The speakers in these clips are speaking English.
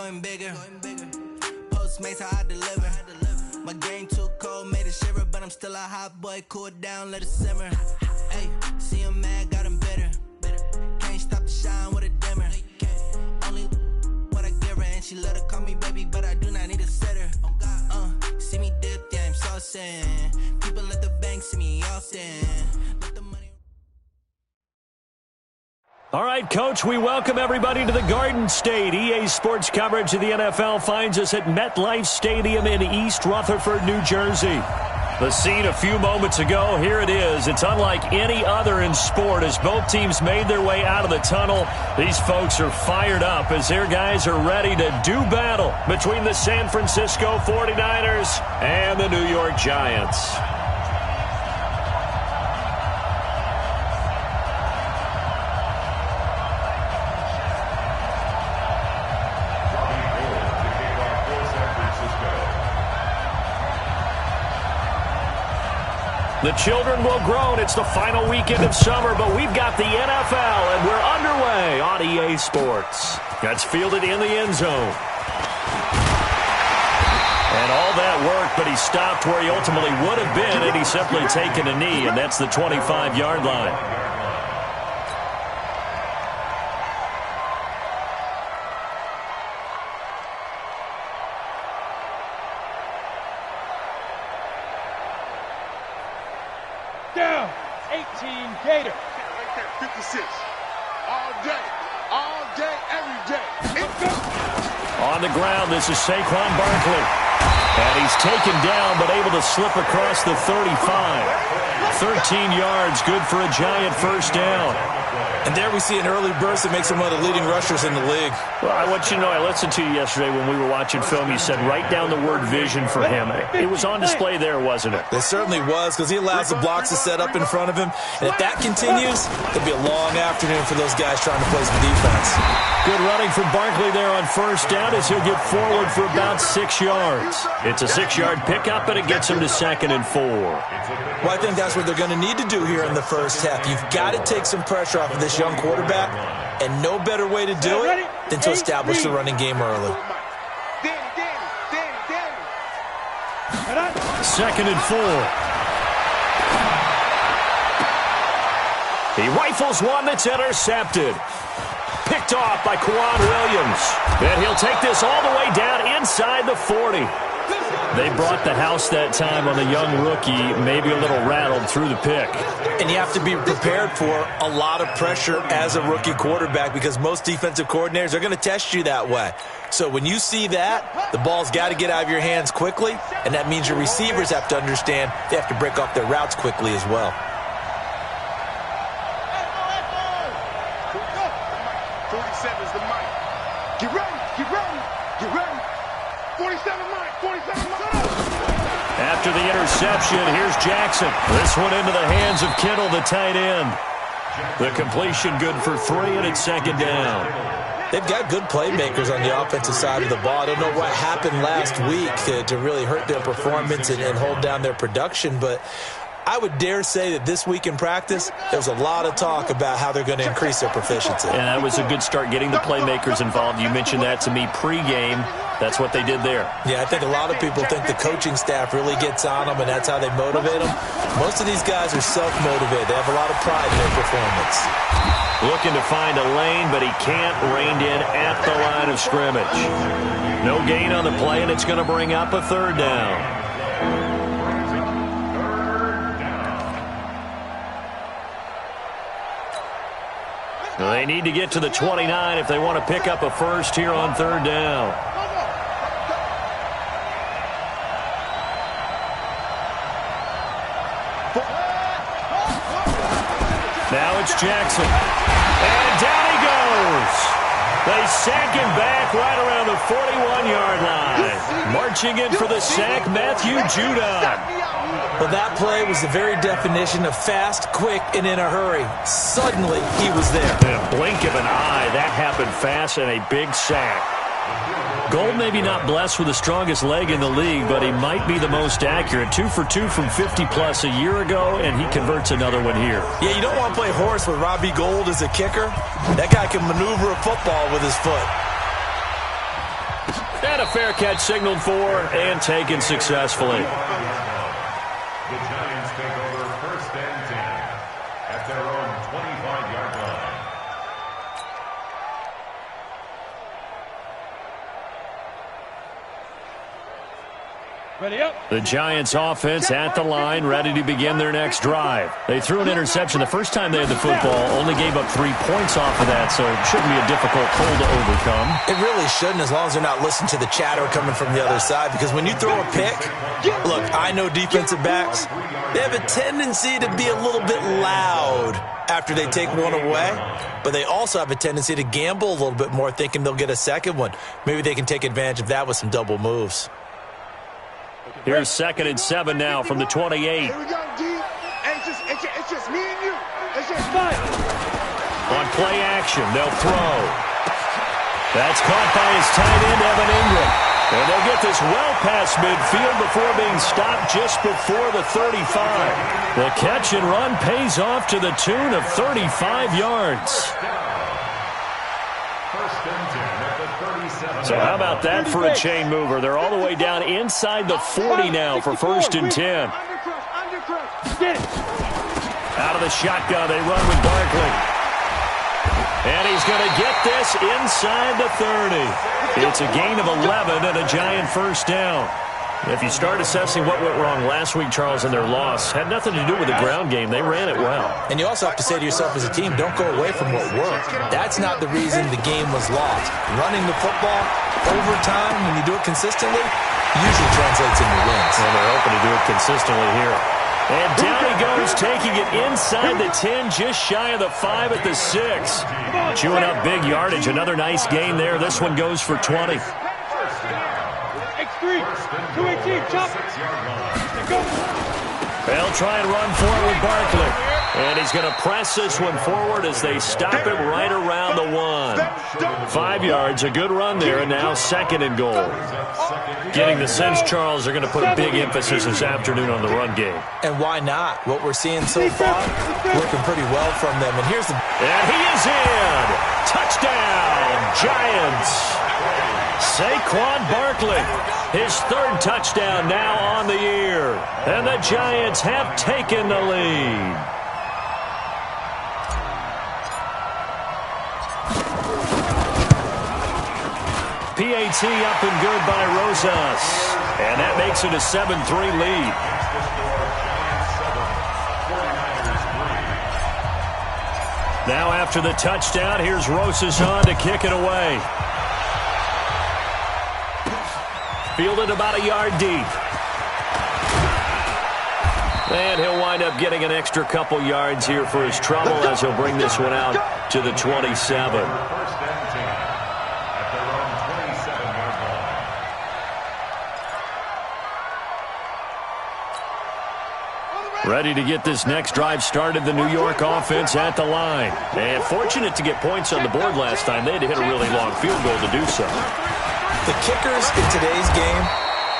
going bigger. Postmates how I deliver. My game too cold, made it shiver, but I'm still a hot boy. Cool it down, let it simmer. Hey, see him mad, got him bitter. Can't stop the shine with a dimmer. Only what I give her, and she let her call me baby, but I do not need a sitter. See me dip, yeah, I'm saucing. People at the bank see me often. All right, Coach, we welcome everybody to the Garden State. EA Sports coverage of the NFL finds us at MetLife Stadium in East Rutherford, New Jersey. The scene a few moments ago, here it is. It's unlike any other in sport as both teams made their way out of the tunnel. These folks are fired up as their guys are ready to do battle between the San Francisco 49ers and the New York Giants. The children will groan. It's the final weekend of summer, but we've got the NFL, and we're underway on EA Sports. That's fielded in the end zone. And all that work, but he stopped where he ultimately would have been, and he's simply taken a knee, and that's the 25-yard line. Down, 18 Gator. Right there, 56. All day, every day. It goes. On the ground, this is Saquon Barkley. And he's taken down, but able to slip across the 35. 13 yards, good for a Giant first down. And there we see an early burst that makes him one of the leading rushers in the league. Well, I want you to know, I listened to you yesterday when we were watching film. You said write down the word vision for him. It was on display there, wasn't it? It certainly was, because he allows the blocks to set up in front of him. And if that continues, it'll be a long afternoon for those guys trying to play some defense. Good running from Barkley there on first down as he'll get forward for about 6 yards. It's a 6-yard pickup, and it gets him to 2nd and 4. Well, I think that's what they're going to need to do here in the first half. You've got to take some pressure off of this young quarterback, and no better way to do it than to establish the running game early. 2nd and 4. He rifles one that's intercepted. Picked off by Quan Williams. And he'll take this all the way down inside the 40. They brought the house that time on the young rookie, maybe a little rattled through the pick. And you have to be prepared for a lot of pressure as a rookie quarterback because most defensive coordinators are going to test you that way. So when you see that, the ball's got to get out of your hands quickly, and that means your receivers have to understand they have to break off their routes quickly as well. Get ready, get ready, get ready. 47 Mike, 47 Mike. After the interception, here's Jackson. This one into the hands of Kittle, the tight end. The completion good for 3, and it's 2nd down. They've got good playmakers on the offensive side of the ball. I don't know what happened last week to really hurt their performance and hold down their production, but I would dare say that this week in practice, there's a lot of talk about how they're going to increase their proficiency. And that was a good start, getting the playmakers involved. You mentioned that to me pregame. That's what they did there. Yeah, I think a lot of people think the coaching staff really gets on them, and that's how they motivate them. Most of these guys are self-motivated. They have a lot of pride in their performance. Looking to find a lane, but he can't. Reined in at the line of scrimmage. No gain on the play, and it's going to bring up a 3rd down. They need to get to the 29 if they want to pick up a first here on 3rd down. Now it's Jackson. And down he goes. They sack him back right around the 41-yard line. Marching in for the sack, Matthew Judon. Well, that play was the very definition of fast, quick, and in a hurry. Suddenly, he was there. In a blink of an eye, that happened fast and a big sack. Gold maybe not blessed with the strongest leg in the league, but he might be the most accurate. 2 for 2 from 50-plus a year ago, and he converts another one here. Yeah, you don't want to play horse with Robbie Gould as a kicker. That guy can maneuver a football with his foot. And a fair catch signaled for and taken successfully. The Giants take over 1st and 10 at their own 25-yard line. Ready up. The Giants offense at the line, ready to begin their next drive. They threw an interception the first time they had the football, only gave up 3 points off of that, so it shouldn't be a difficult hole to overcome. It really shouldn't, as long as they're not listening to the chatter coming from the other side, because when you throw a pick, look, I know defensive backs, they have a tendency to be a little bit loud after they take one away, but they also have a tendency to gamble a little bit more, thinking they'll get a second one. Maybe they can take advantage of that with some double moves. Here's 2nd and 7 now from the 28. Here we go, D. It's just me and you. It's just fine. On play action, they'll throw. That's caught by his tight end, Evan Ingram. And they'll get this well past midfield before being stopped just before the 35. The catch and run pays off to the tune of 35 yards. So how about that for a chain mover? They're all the way down inside the 40 now for 1st and 10. Out of the shotgun, they run with Barkley. And he's going to get this inside the 30. It's a gain of 11 and a Giant 1st down. If you start assessing what went wrong last week, Charles, in their loss, had nothing to do with the ground game. They ran it well. And you also have to say to yourself as a team, don't go away from what worked. That's not the reason the game was lost. Running the football over time, when you do it consistently, usually translates into wins. And they're hoping to do it consistently here. And down he goes, taking it inside the 10, just shy of the 5 at the 6. Chewing up big yardage. Another nice gain there. This one goes for 20. X3, 218, chop. They'll try and run forward with Barkley. And he's going to press this one forward as they stop him right around the 1. 5 yards, a good run there, and now 2nd and goal. Getting the sense, Charles, they're going to put a big emphasis this afternoon on the run game. And why not? What we're seeing so far, working pretty well from them. And here's the... And he is in! Touchdown, Giants! Saquon Barkley, his 3rd touchdown now on the year. And the Giants have taken the lead. PAT up and good by Rosas. And that makes it a 7-3 lead. Now after the touchdown, here's Rosas on to kick it away. Fielded about a yard deep. And he'll wind up getting an extra couple yards here for his trouble as he'll bring this one out to the 27. Ready to get this next drive started, the New York offense at the line. And fortunate to get points on the board last time. They had to hit a really long field goal to do so. The kickers in today's game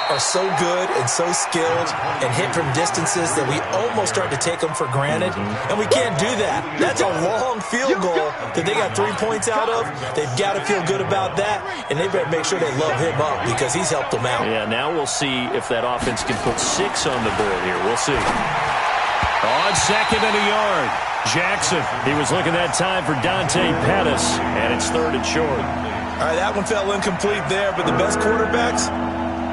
are so good and so skilled and hit from distances that we almost start to take them for granted. And we can't do that. That's a long field goal that they got 3 points out of. They've got to feel good about that, and they better make sure they love him up because he's helped them out. Yeah, now we'll see if that offense can put 6 on the board here. We'll see. On 2nd and a yard, Jackson. He was looking that time for Dante Pettis, and it's 3rd and short. All right, that one fell incomplete there, but the best quarterbacks,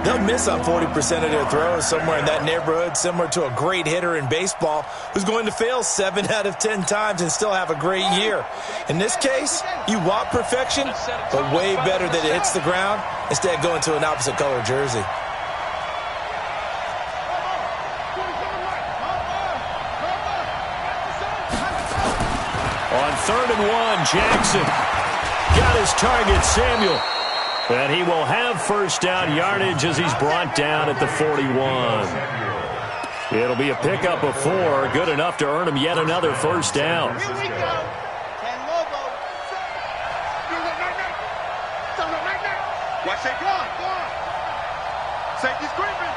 they'll miss on 40% of their throws, somewhere in that neighborhood, similar to a great hitter in baseball who's going to fail 7 out of 10 times and still have a great year. In this case, you want perfection, but way better that it hits the ground instead of going to an opposite color jersey. On 3rd and 1, Jackson got his target, Samuel. And he will have 1st down yardage as he's brought down at the 41. It'll be a pickup of 4, good enough to earn him yet another 1st down. Here we go. Watch it, go on. Safety's creeping.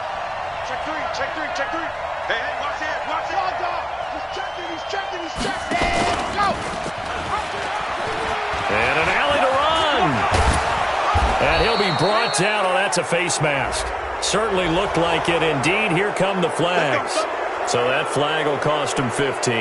Check 3. Hey, watch it. He's checking. Go. And an alley to run. And he'll be brought down. Oh, that's a face mask. Certainly looked like it. Indeed, here come the flags. So that flag will cost him 15.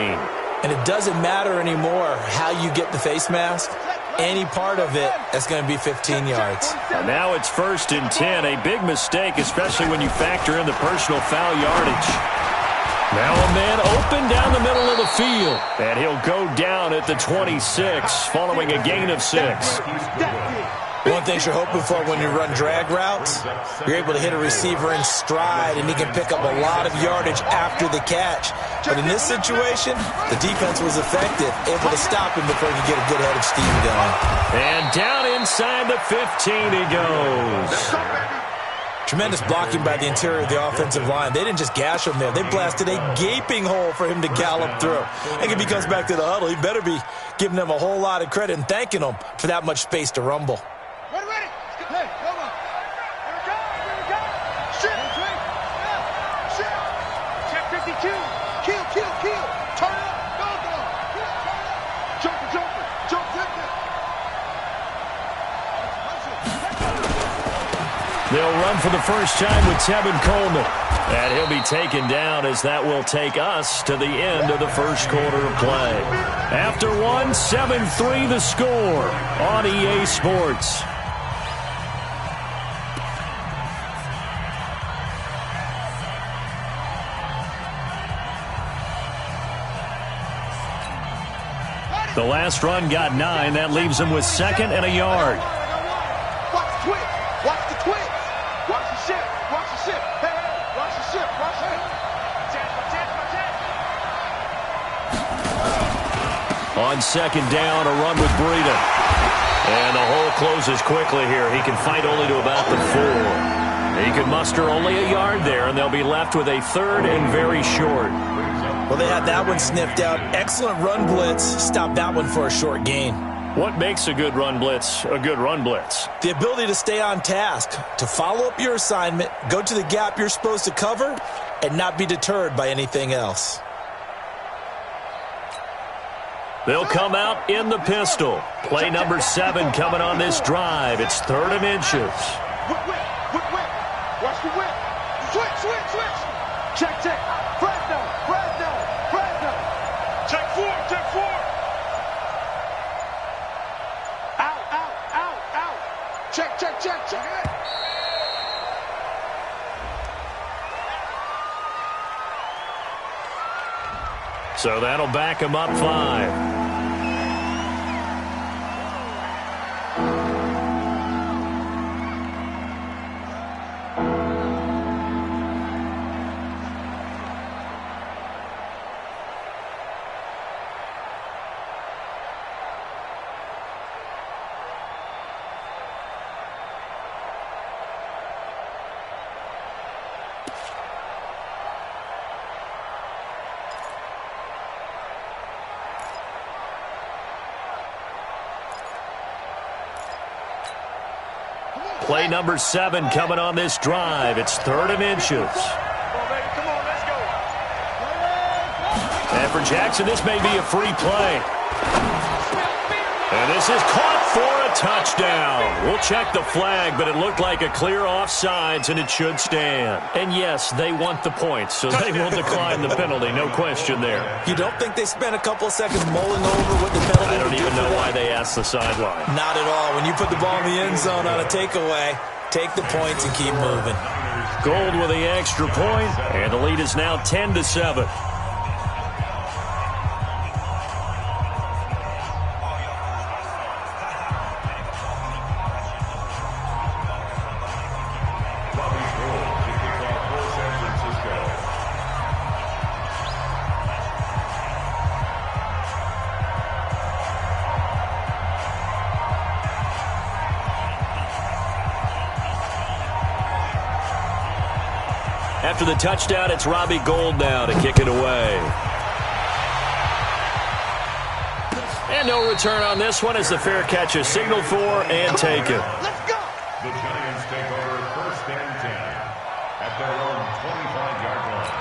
And it doesn't matter anymore how you get the face mask. Any part of it is going to be 15 yards. And now it's 1st and 10. A big mistake, especially when you factor in the personal foul yardage. Now a man open down the middle of the field. And he'll go down at the 26 following a gain of 6. One thing you're hoping for when you run drag routes, you're able to hit a receiver in stride, and he can pick up a lot of yardage after the catch. But in this situation, the defense was effective, able to stop him before he could get a good head of steam going. And down inside the 15 he goes. Tremendous blocking by the interior of the offensive line. They didn't just gash him there. They blasted a gaping hole for him to gallop through. And if he comes back to the huddle, he better be giving them a whole lot of credit and thanking them for that much space to rumble. Ready. Hey, come on. Here we go. Shift. Shift. Check 52. Kill. Turn it up. Go. Turn it up. Jump. They'll run for the first time with Tevin Coleman. And he'll be taken down as that will take us to the end of the first quarter of play. After one, 7-3 the score on EA Sports. The last run got 9. That leaves him with 2nd and a yard. Watch the twitch. Watch the shift. Hey, watch the shift. On 2nd down, a run with Breida. And the hole closes quickly here. He can fight only to about the 4. He could muster only a yard there, and they'll be left with a 3rd and very short. Well, they had that one sniffed out. Excellent run blitz. Stopped that one for a short gain. What makes a good run blitz a good run blitz? The ability to stay on task, to follow up your assignment, go to the gap you're supposed to cover, and not be deterred by anything else. They'll come out in the pistol. Play number 7 coming on this drive. It's 3rd and inches. Whip. Watch the whip. Switch. Check. Flag down. Check 4. Out. Check. So that'll back him up 5. Play number 7 coming on this drive. It's 3rd and inches. Come on, let's go. And for Jackson, this may be a free play. And this is caught for a touchdown. We'll check the flag, but it looked like a clear offsides, and it should stand. And yes, they want the points, so they will decline the penalty. No question there. You don't think they spent a couple of seconds mulling over what the penalty I don't would even do know for why that? they asked the sideline. Not at all. When you put the ball in the end zone on a takeaway, take the points and keep moving. Gold with the extra point, and the lead is now 10-7. After the touchdown, it's Robbie Gould now to kick it away. And no return on this one as the fair catch is signaled for and taken. Let's go. The Giants take over 1st and 10 at their own 25-yard line.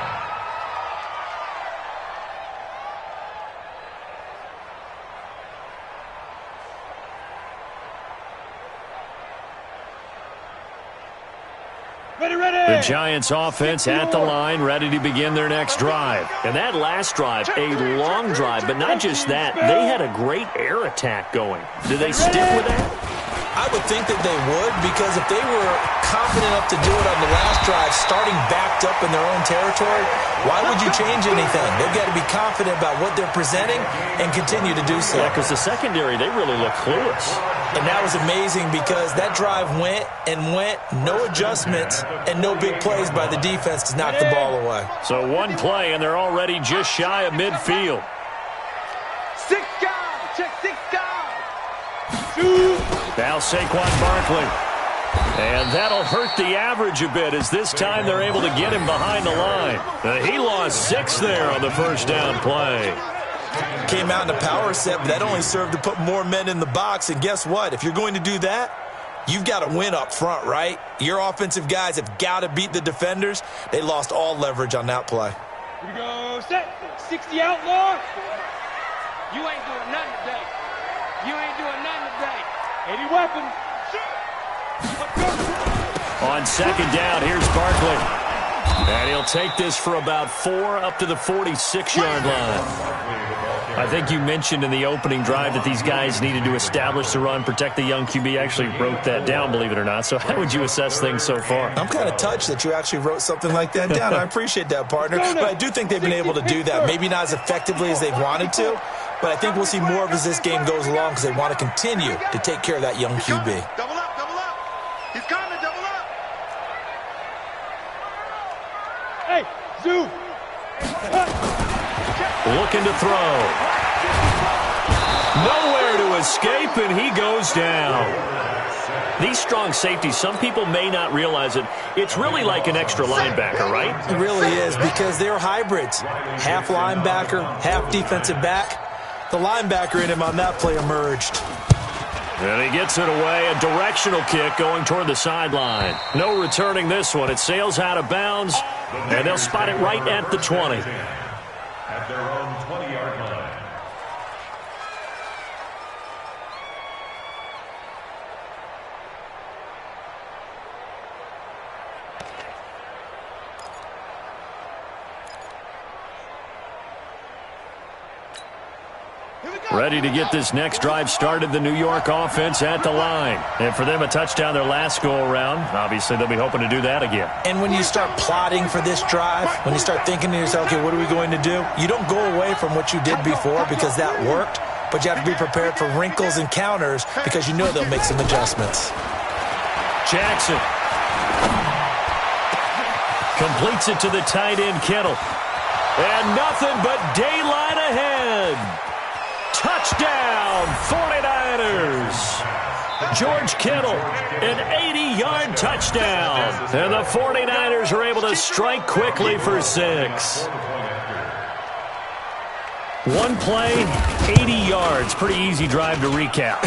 The Giants offense at the line, ready to begin their next drive. And that last drive, a long drive, but not just that. They had a great air attack going. Do they stick with that? I would think that they would, because if they were confident enough to do it on the last drive, starting backed up in their own territory, why would you change anything? They've got to be confident about what they're presenting and continue to do so. Yeah, because the secondary, they really look clueless. And that was amazing because that drive went and went, no adjustments, and no big plays by the defense to knock the ball away. So one play, and they're already just shy of midfield. 6 guys. Check 6 guys. Now Saquon Barkley. And that'll hurt the average a bit as this time they're able to get him behind the line. He lost 6 there on the first down play. Came out in a power set, but that only served to put more men in the box. And guess what? If you're going to do that, you've got to win up front, right? Your offensive guys have got to beat the defenders. They lost all leverage on that play. Here we go. Set. 60 outlaw. You ain't doing nothing today. You ain't doing nothing today. 80 weapons. On second down, here's Barkley. And he'll take this for about 4 up to the 46-yard line. I think you mentioned in the opening drive that these guys needed to establish the run, protect the young QB. Actually wrote that down, believe it or not. So how would you assess things so far? I'm kind of touched that you actually wrote something like that down. I appreciate that, partner. But I do think they've been able to do that. Maybe not as effectively as they've wanted to, but I think we'll see more of as this game goes along because they want to continue to take care of that young QB. Double up, double up. He's coming, double up. Hey, Zoo. Looking to throw. Nowhere to escape, and he goes down. These strong safeties, some people may not realize it. It's really like an extra linebacker, right? It really is, because they're hybrids. Half linebacker, half defensive back. The linebacker in him on that play emerged. And he gets it away, a directional kick going toward the sideline. No returning this one. It sails out of bounds, and they'll spot it right at the 20. At their own 20-yard line. Ready to get this next drive started, the New York offense at the line. And for them, a touchdown their last go-around. Obviously, they'll be hoping to do that again. And when you start plotting for this drive, when you start thinking to yourself, okay, what are we going to do? You don't go away from what you did before because that worked, but you have to be prepared for wrinkles and counters because you know they'll make some adjustments. Jackson completes it to the tight end, Kittle. And nothing but daylight ahead. Touchdown, 49ers. George Kittle, an 80-yard touchdown. And the 49ers are able to strike quickly for 6. One play, 80 yards. Pretty easy drive to recap.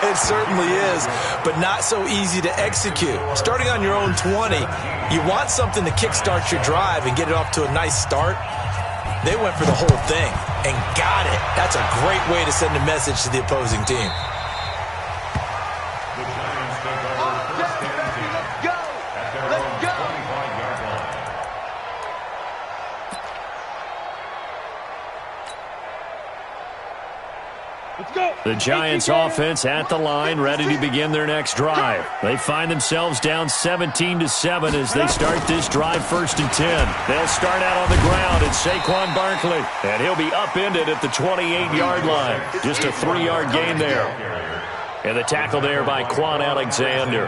It certainly is, but not so easy to execute. Starting on your own 20, you want something to kickstart your drive and get it off to a nice start. They went for the whole thing and got it. That's a great way to send a message to the opposing team. The Giants take over first and 10 at their own 25-yard line. Let's go. The Giants offense at the line, ready to begin their next drive. They find themselves down 17-7 as they start this drive first and 10. They'll start out on the ground. It's Saquon Barkley, and he'll be upended at the 28-yard line. Just a 3-yard gain there. And the tackle there by Quan Alexander.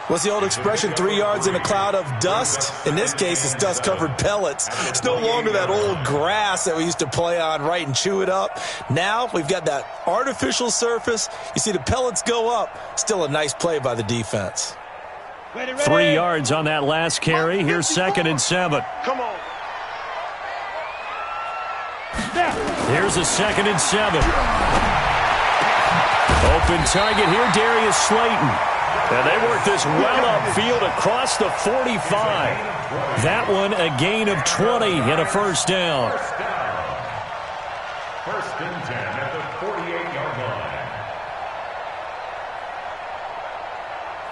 What's the old expression, 3 yards in a cloud of dust? In this case, it's dust-covered pellets. It's no longer that old grass that we used to play on, right, and chew it up. Now we've got that artificial surface. You see the pellets go up. Still a nice play by the defense. 3 yards on that last carry. Here's 2nd and 7. Come on. Here's a 2nd and 7. Open target here, Darius Slayton. And they work this well upfield across the 45. That one a gain of 20 and a first down. First and 10 at the 48-yard line.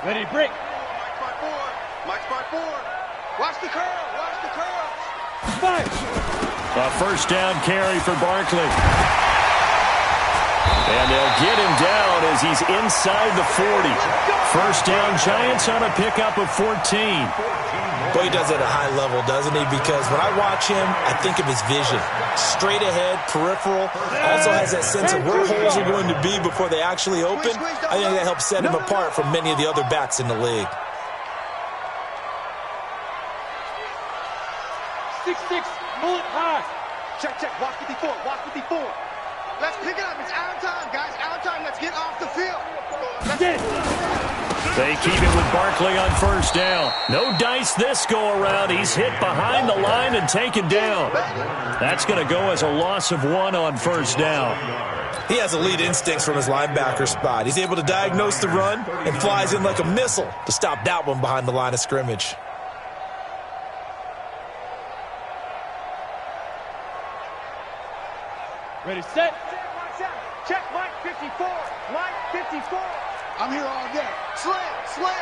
Ready to break. Mike 5-4. Mike 5-4. Watch the curl. Watch the curl. Fight. A first down carry for Barkley. And they'll get him down as he's inside the 40. First down, Giants on a pickup of 14. Boy, he does it at a high level, doesn't he? Because when I watch him, I think of his vision. Straight ahead, peripheral. Also has that sense of where holes are going to be before they actually open. I think that helps set him apart from many of the other backs in the league. 6'6", bullet high. Check, check. Watch 54. Watch 54. Let's pick it up. It's our time, guys. Our time. Let's get off the field. They keep it with Barkley on first down. No dice this go-around. He's hit behind the line and taken down. That's going to go as a loss of 1 on first down. He has elite instincts from his linebacker spot. He's able to diagnose the run and flies in like a missile to stop that one behind the line of scrimmage. Ready, set. Check, Mike 54. Mike 54. I'm here all day. Slam, slam.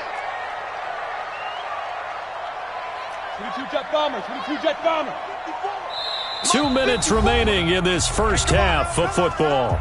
22 jet bomber, 22 jet bomber. 2 minutes remaining in this first half of football.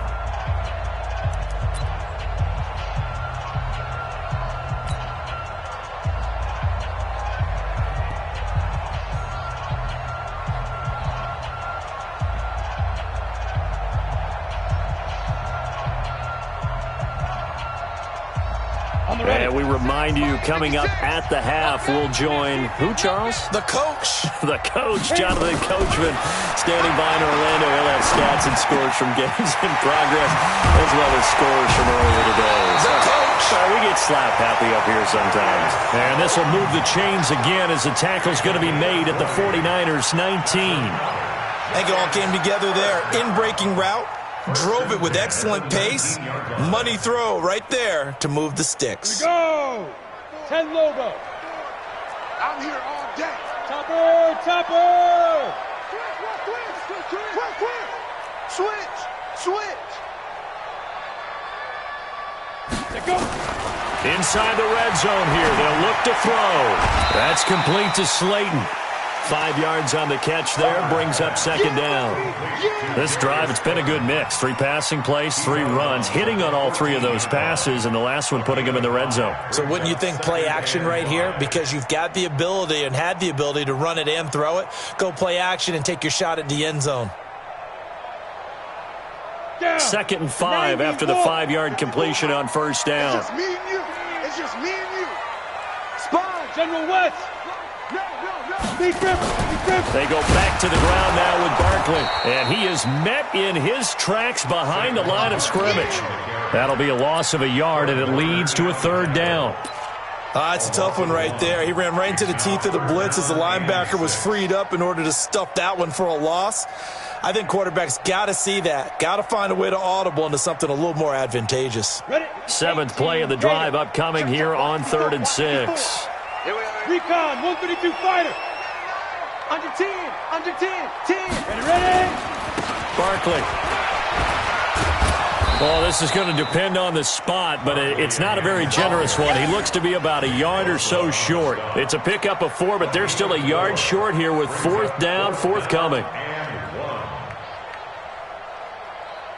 And we remind you, coming up at the half, we'll join who, Charles? The coach. The coach, Jonathan Coachman, standing by in Orlando. He'll have stats and scores from games in progress, as well as scores from earlier today. The coach. We get slap happy up here sometimes. And this will move the chains again as the tackle's going to be made at the 49ers 19. I think it all came together there. In-breaking route. Drove it with excellent pace. Money throw right there to move the sticks. Here we go. 10 logo. I'm here all day. Topper, topper. Switch, switch. Let go. Inside the red zone here. They'll look to throw. That's complete to Slayton. 5 yards on the catch there, brings up second down. This drive, it's been a good mix. 3 passing plays, 3 runs, hitting on all 3 of those passes, and the last one putting him in the red zone. So wouldn't you think play action right here? Because you've got the ability and had the ability to run it and throw it. Go play action and take your shot at the end zone. Down. 2nd and 5 after the 5-yard completion on first down. It's just me and you. It's just me and you. Spawn, General West. No. Big grip. They go back to the ground now with Barkley, and he is met in his tracks behind the line of scrimmage. That'll be a loss of 1 yard, and it leads to a 3rd down. It's a tough one right there. He ran right into the teeth of the blitz as the linebacker was freed up in order to stuff that one for a loss. I think quarterbacks got to see that. Got to find a way to audible into something a little more advantageous. Ready? 7th play of the drive upcoming here on 3rd and 6. Recon, 132 fighter. Under 10, 10. Ready? Barkley. Well, this is going to depend on the spot, but it's not a very generous one. He looks to be about 1 yard or so short. It's a pickup of 4, but they're still 1 yard short here with 4th down, forthcoming.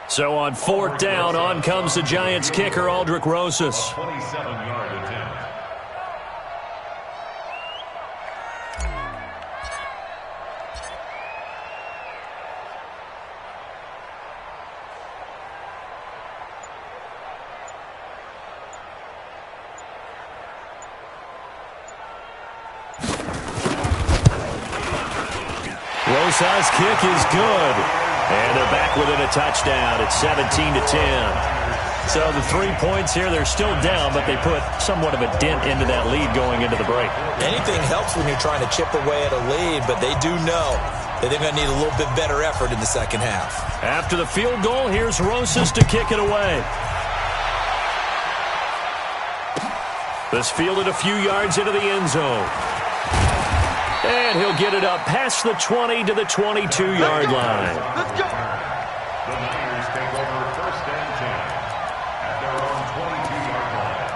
So on 4th down, on comes the Giants kicker, Aldrick Rosas. 27-yard attempt. Rosas' kick is good. And they're back within a touchdown. It's 17-10. So the 3 points here, they're still down, but they put somewhat of a dent into that lead going into the break. Anything helps when you're trying to chip away at a lead, but they do know that they're going to need a little bit better effort in the second half. After the field goal, here's Rosas to kick it away. This fielded a few yards into the end zone. And he'll get it up past the 20 to the 22-yard line. Let's go. The Niners take over 1st and 10 at their own 22-yard line.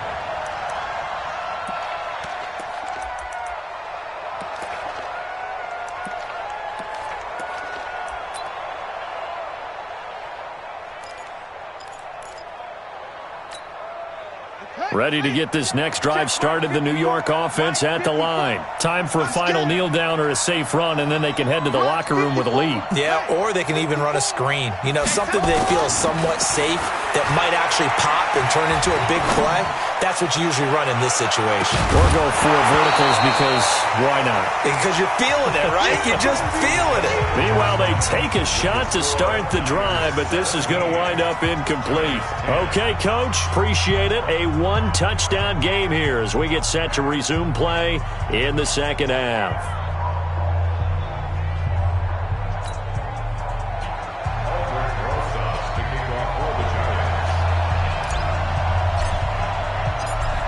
Ready to get this next drive started, the New York offense at the line. Time for a final kneel down or a safe run, and then they can head to the locker room with a lead. Yeah, or they can even run a screen. You know, something they feel is somewhat safe that might actually pop and turn into a big play. That's what you usually run in this situation. Or go for verticals because why not? Because you're feeling it, right? You're just feeling it. Meanwhile, they take a shot to start the drive, but this is going to wind up incomplete. Okay, Coach, appreciate it. A one-touchdown game here as we get set to resume play in the second half.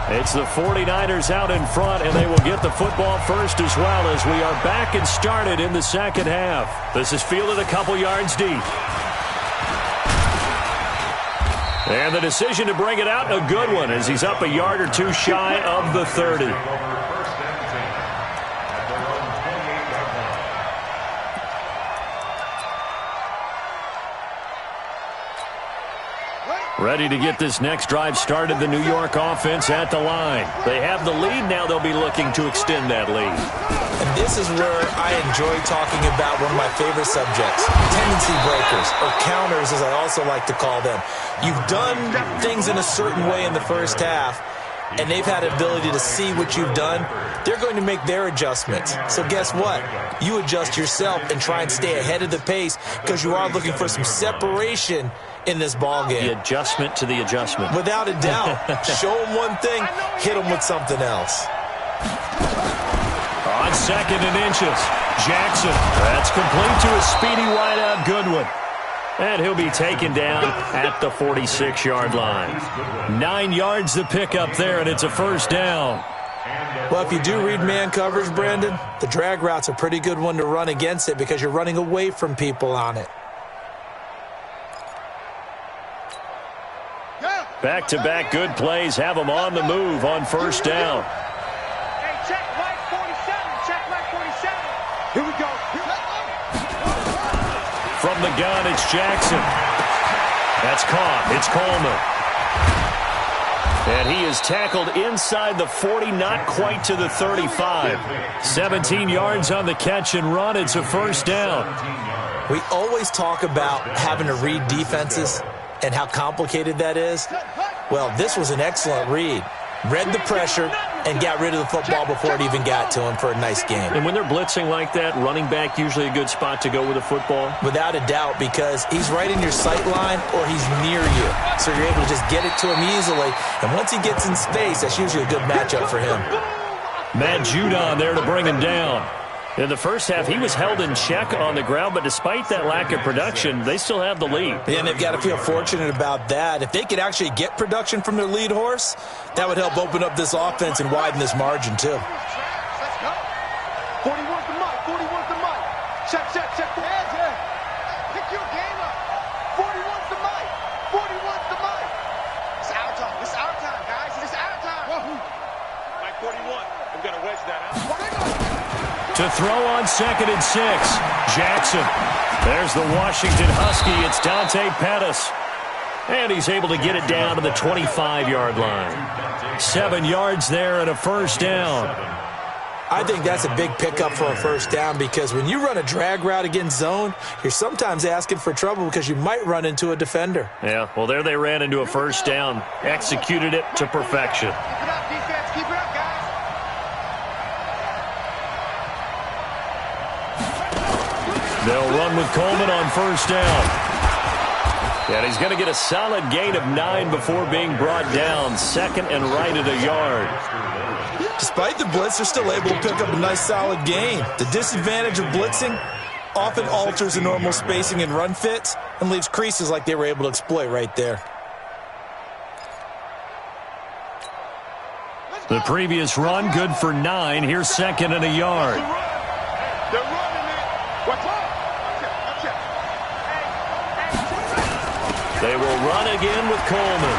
It's the 49ers out in front, and they will get the football first as well as we are back and started in the second half. This is fielded a couple yards deep. And the decision to bring it out, a good one, as he's up a yard or two shy of the 30. Ready to get this next drive started, the New York offense at the line. They have the lead. Now they'll be looking to extend that lead. And this is where I enjoy talking about one of my favorite subjects, tendency breakers, or counters as I also like to call them. You've done things in a certain way in the first half, and they've had the ability to see what you've done. They're going to make their adjustments. So guess what? You adjust yourself and try and stay ahead of the pace because you are looking for some separation in this ball game. The adjustment to the adjustment. Without a doubt. Show them one thing, hit them with something else. On second and inches, Jackson. That's complete to a speedy wideout Goodwin. And he'll be taken down at the 46-yard line. 9 yards to pick up there, and it's a first down. Well, if you do read man coverage, Brandon, the drag route's a pretty good one to run against it because you're running away from people on it. Back-to-back good plays have them on the move on first down. Hey, check right 47. Check right 47. Here we go. From the gun, it's Jackson. That's caught. It's Coleman. And he is tackled inside the 40, not quite to the 35. 17 yards on the catch and run. It's a first down. We always talk about having to read defenses and how complicated that is. Well, this was an excellent read. Read the pressure and got rid of the football before it even got to him for a nice game. And when they're blitzing like that, running back usually a good spot to go with a football? Without a doubt, because he's right in your sight line or he's near you. So you're able to just get it to him easily. And once he gets in space, that's usually a good matchup for him. Matt Judon there to bring him down. In the first half, he was held in check on the ground, but despite that lack of production, they still have the lead. Yeah, and they've got to feel fortunate about that. If they could actually get production from their lead horse, that would help open up this offense and widen this margin, too. Let's go. 41's the mic. 41's the mic. Check. Pick your game up. 41's the mic. 41's the mic. It's our time. It's our time, guys. It's our time. Mike 41. We've got to wedge that out. To throw on second and 6, Jackson. There's the Washington Husky. It's Dante Pettis. And he's able to get it down to the 25-yard line. 7 yards there and a first down. I think that's a big pickup for a first down because when you run a drag route against zone, you're sometimes asking for trouble because you might run into a defender. Yeah, well, there they ran into a first down. Executed it to perfection. Keep it up, defense. Keep it up, guys. They'll run with Coleman on first down. And he's going to get a solid gain of 9 before being brought down. Second and right at a yard. Despite the blitz, they're still able to pick up a nice solid gain. The disadvantage of blitzing often alters the normal spacing and run fits and leaves creases like they were able to exploit right there. The previous run, good for 9. Here's second and a yard. They're running it. Watch out. They will run again with Coleman.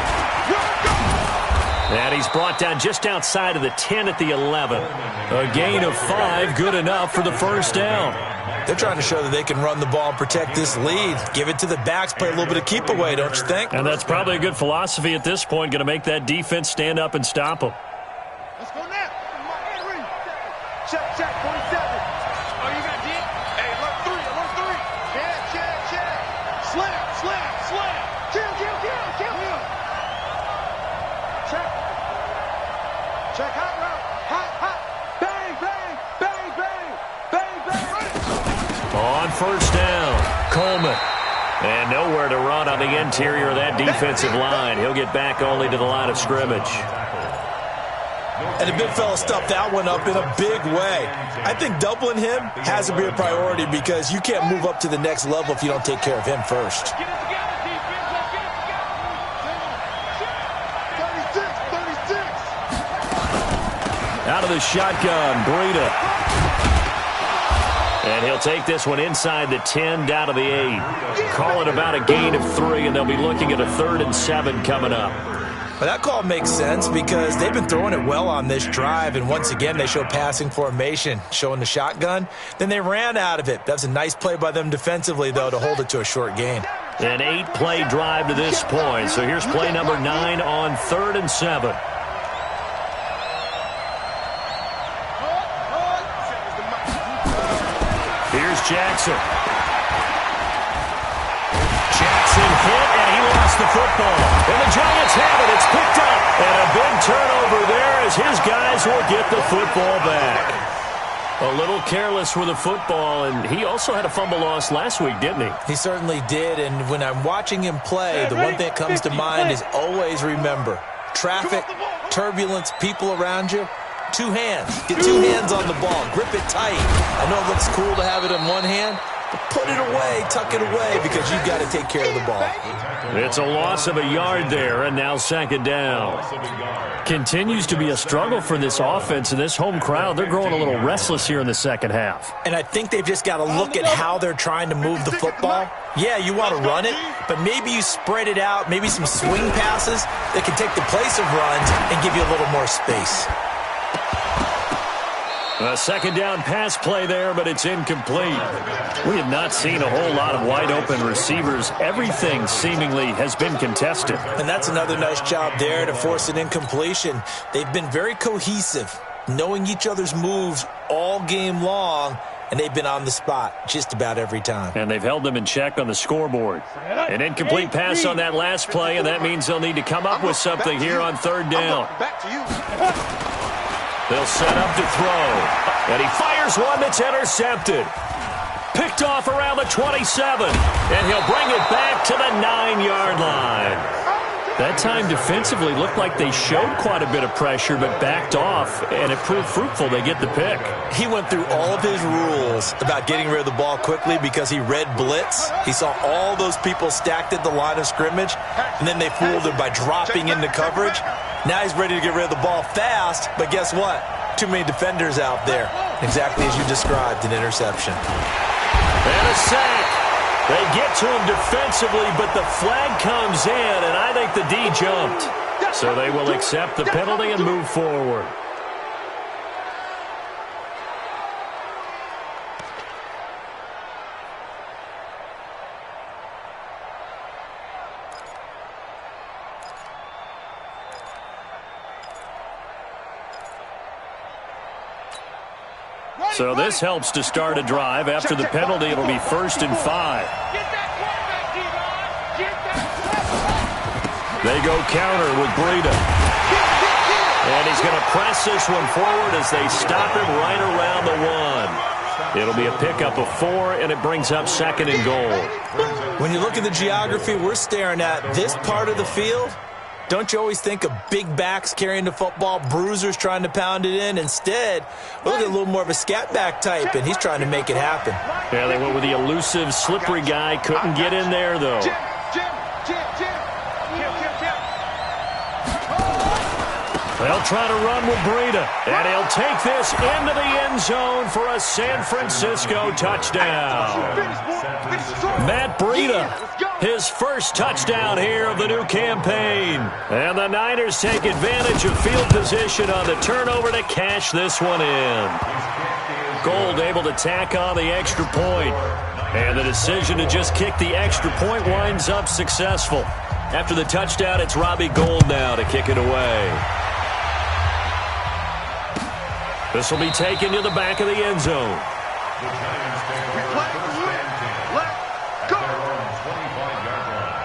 And he's brought down just outside of the 10 at the 11. A gain of 5, good enough for the first down. They're trying to show that they can run the ball and protect this lead. Give it to the backs, play a little bit of keep away, don't you think? And that's probably a good philosophy at this point, going to make that defense stand up and stop them. Let's go now. Check, 47. Oh, you got D? Hey, alert 3. Check. Slam. Kill. Check, hot route. Hot. Bang. On first down, Coleman. And nowhere to run on the interior of that defensive line. He'll get back only to the line of scrimmage. And the big fella stuffed that one up in a big way. I think doubling him has to be a priority because you can't move up to the next level if you don't take care of him first. Get it together, defense. Let's get it together. 36. Out of the shotgun, Breida. And he'll take this one inside the 10, down to the 8. Call it about a gain of 3, and they'll be looking at a 3rd and 7 coming up. Well, that call makes sense because they've been throwing it well on this drive, and once again they show passing formation, showing the shotgun. Then they ran out of it. That's a nice play by them defensively, though, to hold it to a short gain. An 8-play drive to this point. So here's play number 9 on 3rd and 7. Here's Jackson. Jackson hit, and he lost the football. And the Giants have it. It's picked up. And a big turnover there as his guys will get the football back. A little careless with the football, and he also had a fumble loss last week, didn't he? He certainly did, and when I'm watching him play, the one thing that comes to mind is always remember, traffic, turbulence, people around you, 2 hands. Get 2 hands on the ball. Grip it tight. I know it looks cool to have it in one hand, but put it away, tuck it away, because you've got to take care of the ball. It's a loss of a yard there, and now 2nd down. Continues to be a struggle for this offense and this home crowd. They're growing a little restless here in the second half. And I think they've just got to look at how they're trying to move the football. Yeah, you want to run it, but maybe you spread it out, maybe some swing passes that can take the place of runs and give you a little more space. A 2nd down pass play there, but it's incomplete. We have not seen a whole lot of wide-open receivers. Everything seemingly has been contested. And that's another nice job there to force an incompletion. They've been very cohesive, knowing each other's moves all game long, and they've been on the spot just about every time. And they've held them in check on the scoreboard. An incomplete pass on that last play, and that means they'll need to come up with something here on 3rd down. Back to you. They'll set up to throw. And he fires one that's intercepted. Picked off around the 27. And he'll bring it back to the 9-yard line. That time defensively looked like they showed quite a bit of pressure but backed off, and it proved fruitful. They get the pick. He went through all of his rules about getting rid of the ball quickly because he read blitz. He saw all those people stacked at the line of scrimmage, and then they fooled him by dropping into coverage. Now he's ready to get rid of the ball fast, but guess what? Too many defenders out there. Exactly as you described, an interception. And a sack. They get to him defensively, but the flag comes in, and I think the D jumped. So they will accept the penalty and move forward. So this helps to start a drive. After the penalty, it'll be 1st and 5. They go counter with Breida. And he's going to press this one forward as they stop him right around the 1. It'll be a pickup of 4, and it brings up 2nd and goal. When you look at the geography we're staring at, this part of the field, don't you always think of big backs carrying the football, bruisers trying to pound it in? Instead, look at a little more of a scat back type, and he's trying to make it happen. Yeah, they went with the elusive, slippery guy. Couldn't get in there, though. They'll try to run with Breida, and he'll take this into the end zone for a San Francisco touchdown. Matt Breida, his first touchdown here of the new campaign. And the Niners take advantage of field position on the turnover to cash this one in. Gold able to tack on the extra point. And the decision to just kick the extra point winds up successful. After the touchdown, it's Robbie Gould now to kick it away. This will be taken to the back of the end zone. The Giants take over first and 10. Let's go. At their own 25-yard line.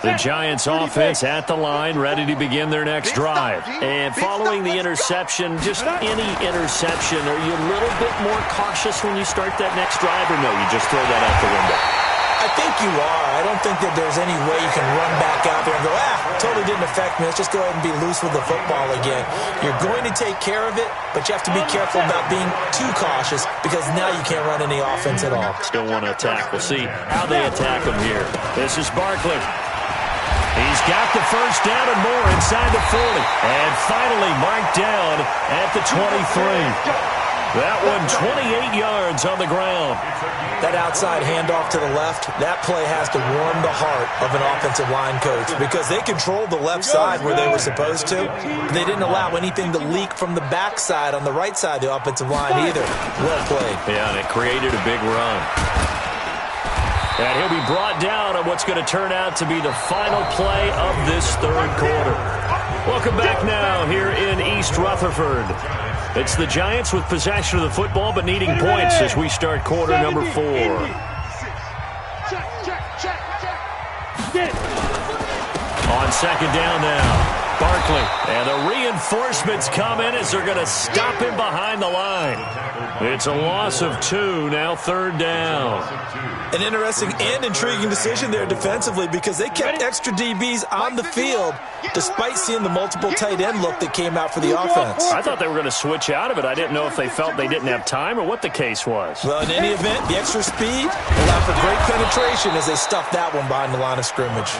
The Giants offense at the line, ready to begin their next drive. And following the interception, just any interception, are you a little bit more cautious when you start that next drive, or no, you just throw that out the window? I think you are. I don't think that there's any way you can run back out there and go, totally didn't affect me. Let's just go ahead and be loose with the football again. You're going to take care of it, but you have to be careful about being too cautious because now you can't run any offense at all. Still want to attack. We'll see how they attack him here. This is Barkley. He's got the first down and more inside the 40. And finally marked down at the 23. That one 28 yards on the ground. That outside handoff to the left, that play has to warm the heart of an offensive line coach because they controlled the left side where they were supposed to. They didn't allow anything to leak from the backside on the right side of the offensive line either. Well played. Yeah, and it created a big run. And he'll be brought down on what's going to turn out to be the final play of this third quarter. Welcome back now here in East Rutherford. It's the Giants with possession of the football but needing points as we start quarter number 4. On second down now, Barkley. And the reinforcements come in as they're going to stop him behind the line. It's a loss of 2, now third down. An interesting and intriguing decision there defensively because they kept extra DBs on the field despite seeing the multiple tight end look that came out for the offense. I thought they were going to switch out of it. I didn't know if they felt they didn't have time or what the case was. Well, in any event, the extra speed allowed for great penetration as they stuffed that one behind the line of scrimmage.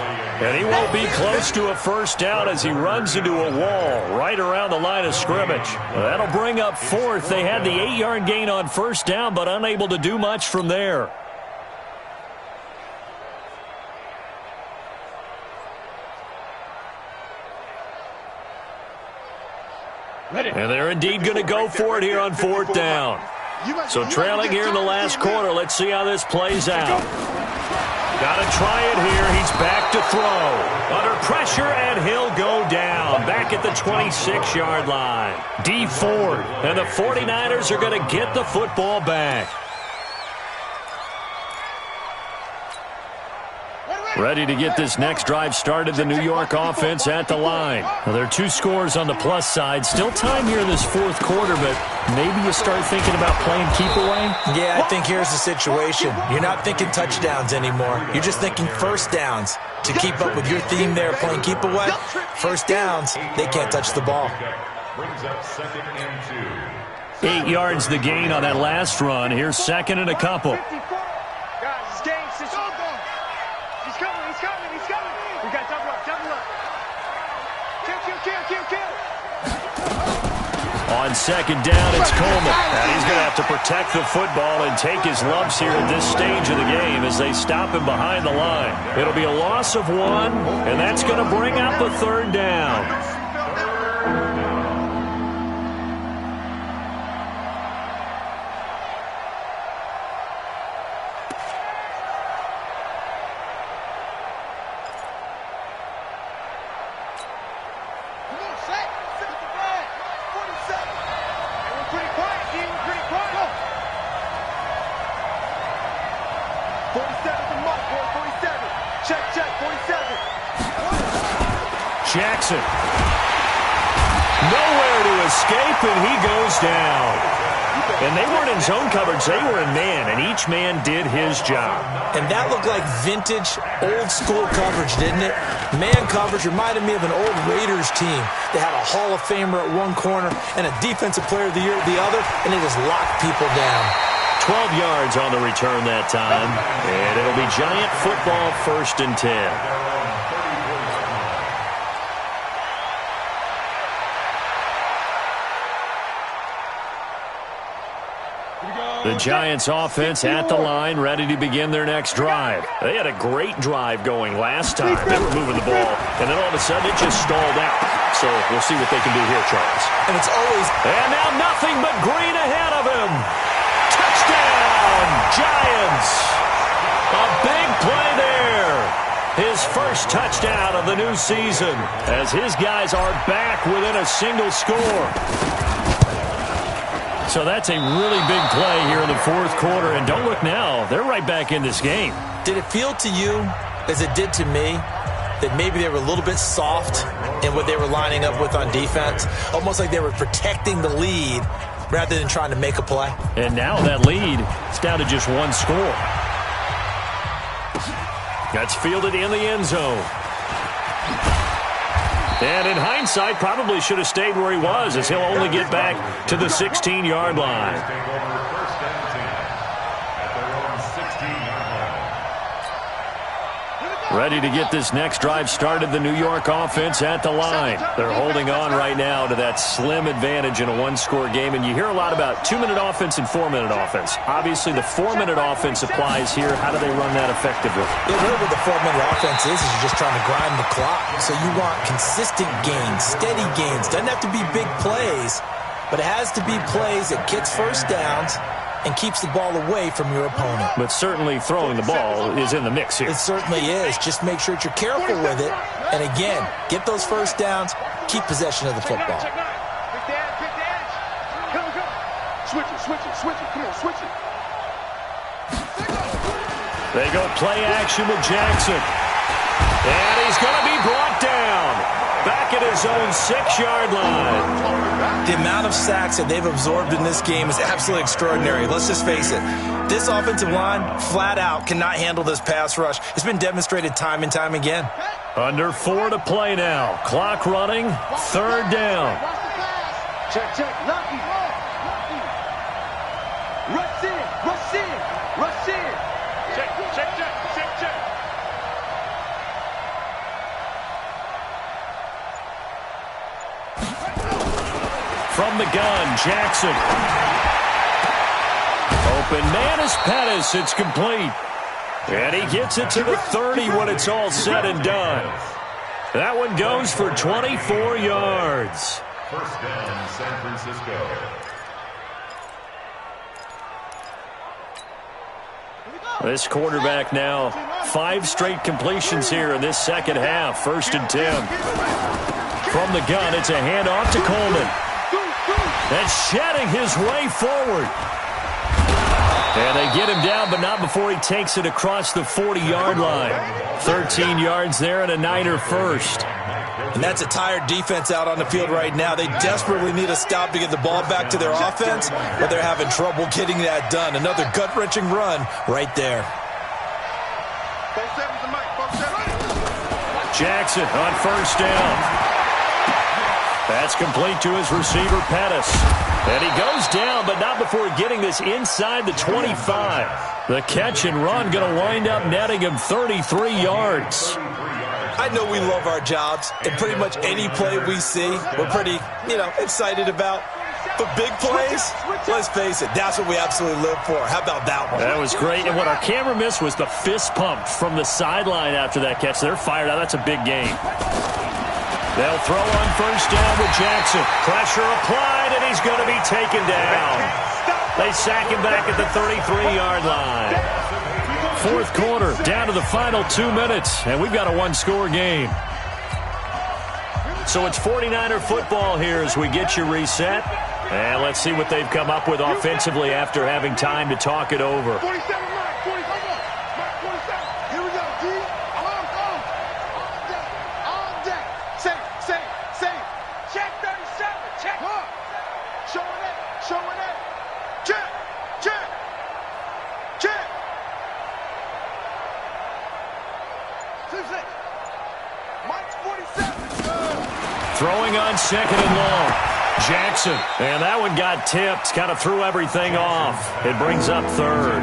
And he won't be close to a first down as he runs into a wall right around the line of scrimmage. That'll bring up fourth. They had the 8-yard gain on first down, but unable to do much from there. And they're indeed going to go for it here on fourth down. So trailing here in the last quarter. Let's see how this plays out. Got to try it here. He's back to throw. Under pressure, and he'll go down. Back at the 26-yard line. D Ford. And the 49ers are going to get the football back. Ready to get this next drive started, the New York offense at the line. Now, there are 2 scores on the plus side. Still time here in this fourth quarter, but maybe you start thinking about playing keep away? Yeah, I think here's the situation. You're not thinking touchdowns anymore. You're just thinking first downs. To keep up with your theme there, playing keep away, first downs, they can't touch the ball. Brings up second and 2. 8 yards the gain on that last run. Here's second and a couple. On second down, it's Coleman. And he's going to have to protect the football and take his lumps here at this stage of the game as they stop him behind the line. It'll be a loss of 1, and that's going to bring up a third down. Jackson. Nowhere to escape, and he goes down. And they weren't in zone coverage. They were in man, and each man did his job. And that looked like vintage, old-school coverage, didn't it? Man coverage reminded me of an old Raiders team. They had a Hall of Famer at one corner and a Defensive Player of the Year at the other, and they just locked people down. 12 yards on the return that time. And it'll be Giant football, 1st and 10. The Giants offense at the line, ready to begin their next drive. They had a great drive going last time. They were moving the ball, and then all of a sudden it just stalled out. So we'll see what they can do here, Charles. And it's always... And now nothing but green ahead of him. Touchdown, Giants. A big play there. His first touchdown of the new season as his guys are back within a single score. So that's a really big play here in the 4th quarter. And don't look now, they're right back in this game. Did it feel to you, as it did to me, that maybe they were a little bit soft in what they were lining up with on defense? Almost like they were protecting the lead rather than trying to make a play. And now that lead is down to just 1 score. That's fielded in the end zone. And in hindsight, probably should have stayed where he was, as he'll only get back to the 16-yard line. Ready to get this next drive started, the New York offense at the line. They're holding on right now to that slim advantage in a 1-score game. And you hear a lot about 2-minute offense and 4-minute offense. Obviously, the 4-minute offense applies here. How do they run that effectively? Yeah, really what the 4-minute offense is you're just trying to grind the clock. So you want consistent gains, steady gains. Doesn't have to be big plays, but it has to be plays that gets first downs and keeps the ball away from your opponent. But certainly throwing the ball is in the mix here. It certainly is. Just make sure that you're careful with it. And again, get those first downs, keep possession of the football. Switch it. Come on, switch it. They go play action with Jackson. And he's going to be brought down. Back at his own 6-yard line. The amount of sacks that they've absorbed in this game is absolutely extraordinary. Let's just face it. This offensive line, flat out, cannot handle this pass rush. It's been demonstrated time and time again. Under 4 to play now. Clock running. 3rd down. Check. Lucky. Rush in. Check. From the gun, Jackson. Open man is Pettis. It's complete. And he gets it to the 30 when it's all said and done. That one goes for 24 yards. First down, San Francisco. This quarterback now 5 straight completions here in this second half. 1st and 10. From the gun, it's a handoff to Coleman. And shedding his way forward. And they get him down, but not before he takes it across the 40-yard line. 13 yards there and a Niner first. And that's a tired defense out on the field right now. They desperately need a stop to get the ball back to their offense, but they're having trouble getting that done. Another gut-wrenching run right there. Jackson on 1st down. That's complete to his receiver, Pettis. And he goes down, but not before getting this inside the 25. The catch and run going to wind up netting him 33 yards. I know we love our jobs, and pretty much any play we see, we're pretty, excited about. But big plays, let's face it, that's what we absolutely live for. How about that one? That was great. And what our camera missed was the fist pump from the sideline after that catch. They're fired out. That's a big game. They'll throw on 1st down with Jackson. Pressure applied, and he's going to be taken down. They sack him back at the 33-yard line. 4th quarter, down to the final 2 minutes, and we've got a 1-score game. So it's 49er football here as we get you reset. And let's see what they've come up with offensively after having time to talk it over. 47, Mike, 47. Mike, 47. Here we go, D. Alarm, go. On deck. Same. Check 37. Check. Showing it. Check. Mike, 47. Throwing on 2nd and long. Jackson, and that one got tipped, kind of threw everything off. It brings up third.